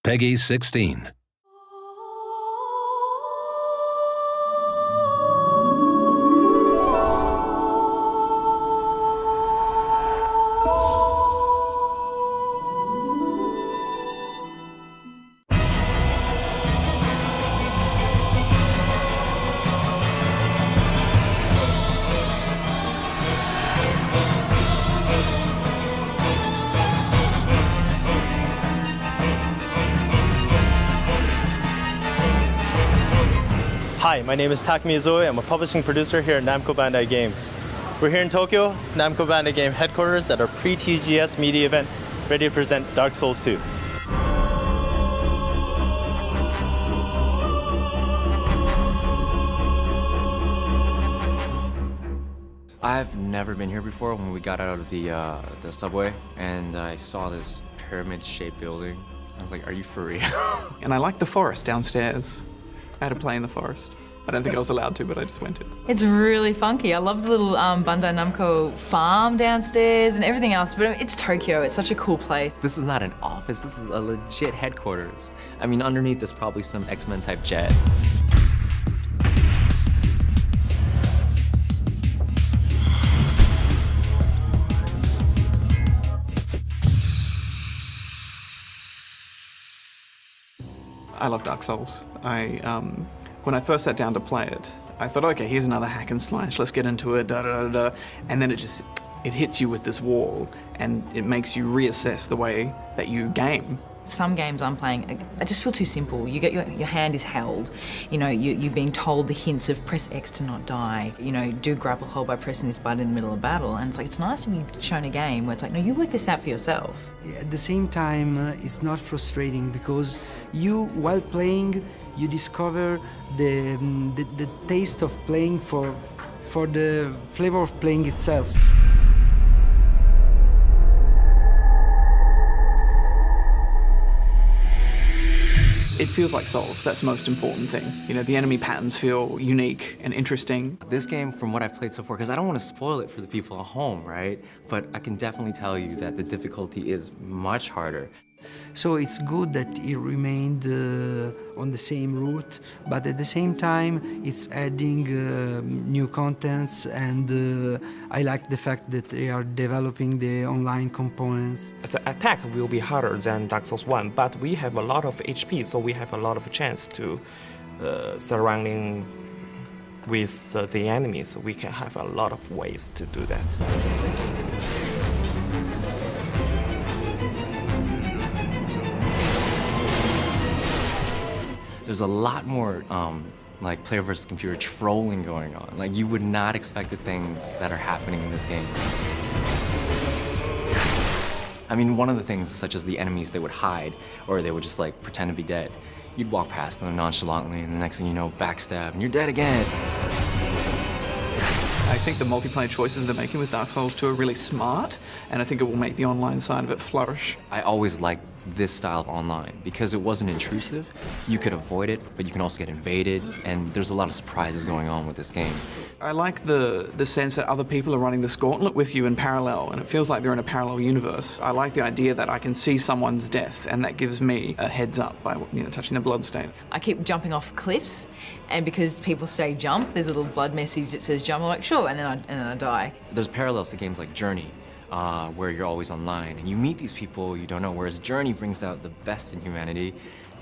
Peggy 16. Hi, my name is Takumi Izoi. I'm a publishing producer here at Namco Bandai Games. We're here in Tokyo, Namco Bandai Game headquarters at our pre-TGS media event, ready to present Dark Souls 2. I've never been here before. When we got out of the subway and I saw this pyramid-shaped building, I was like, are you for real? And I like the forest downstairs. I had to play in the forest. I don't think I was allowed to, but I just went in. It's really funky. I love the little Bandai Namco farm downstairs and everything else, but it's Tokyo. It's such a cool place. This is not an office, this is a legit headquarters. I mean, underneath is probably some X-Men type jet. I love Dark Souls. When I first sat down to play it, I thought, okay, here's another hack and slash, let's get into it, da-da-da-da, and then it hits you with this wall, and it makes you reassess the way that you game. Some games I'm playing, I just feel too simple. You get your hand is held, you know, you're being told the hints of press X to not die, you know, do grapple hold by pressing this button in the middle of battle, and it's like, it's nice to be shown a game where it's like, no, you work this out for yourself. At the same time, it's not frustrating because you, while playing, you discover the taste of playing for the flavor of playing itself. It feels like Souls, that's the most important thing. You know, the enemy patterns feel unique and interesting. This game, from what I've played so far, because I don't want to spoil it for the people at home, right? But I can definitely tell you that the difficulty is much harder. So it's good that it remained on the same route, but at the same time it's adding new contents, and I like the fact that they are developing the online components. The attack will be harder than Dark Souls 1, but we have a lot of HP, so we have a lot of chance to surrounding with the enemies. So we can have a lot of ways to do that. There's a lot more like player versus computer trolling going on. Like, you would not expect the things that are happening in this game. I mean, one of the things, such as the enemies, they would hide, or they would just like pretend to be dead. You'd walk past them nonchalantly, and the next thing you know, backstab, and you're dead again. I think the multiplayer choices they're making with Dark Souls 2 are really smart, and I think it will make the online side of it flourish. I always liked this style of online because it wasn't intrusive. You could avoid it, but you can also get invaded, and there's a lot of surprises going on with this game. I like the sense that other people are running this gauntlet with you in parallel, and it feels like they're in a parallel universe. I like the idea that I can see someone's death, and that gives me a heads up by, you know, touching the bloodstain. I keep jumping off cliffs, and because people say jump, there's a little blood message that says jump. I'm like, sure, and then I die. There's parallels to games like Journey, where you're always online, and you meet these people you don't know, whereas Journey brings out the best in humanity.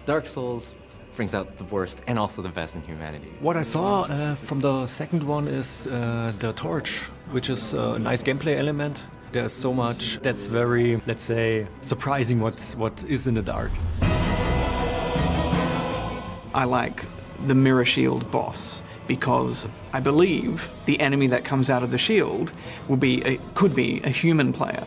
Dark Souls brings out the worst and also the best in humanity. What I saw from the second one is the torch, which is a nice gameplay element. There's so much that's very, let's say, surprising what is in the dark. I like the mirror shield boss, because I believe the enemy that comes out of the shield could be a human player.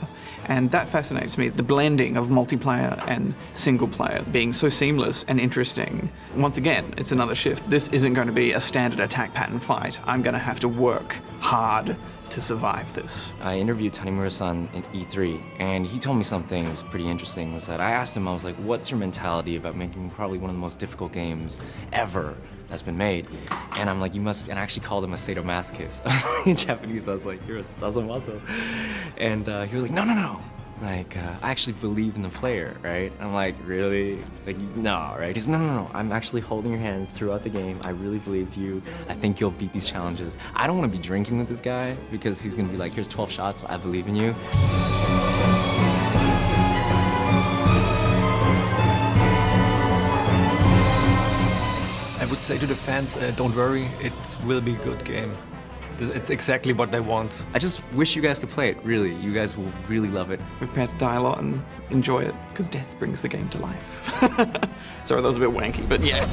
And that fascinates me, the blending of multiplayer and single player being so seamless and interesting. Once again, it's another shift. This isn't going to be a standard attack pattern fight. I'm going to have to work hard to survive this. I interviewed Tanimura-san in E3, and he told me something that was pretty interesting, was that I asked him, I was like, what's your mentality about making probably one of the most difficult games ever that's been made? And I'm like, you must, and I actually called him a sadomasochist. I was in Japanese, I was like, you're a sazomaso. And he was like, no, Like, I actually believe in the player, right? I'm like, really? Like, no, right? He's, no. I'm actually holding your hand throughout the game. I really believe you. I think you'll beat these challenges. I don't want to be drinking with this guy because he's going to be like, here's 12 shots. I believe in you. I would say to the fans, don't worry, it will be a good game. It's exactly what they want. I just wish you guys could play it, really. You guys will really love it. We're prepared to die a lot and enjoy it, because death brings the game to life. Sorry, that was a bit wanky, but yeah.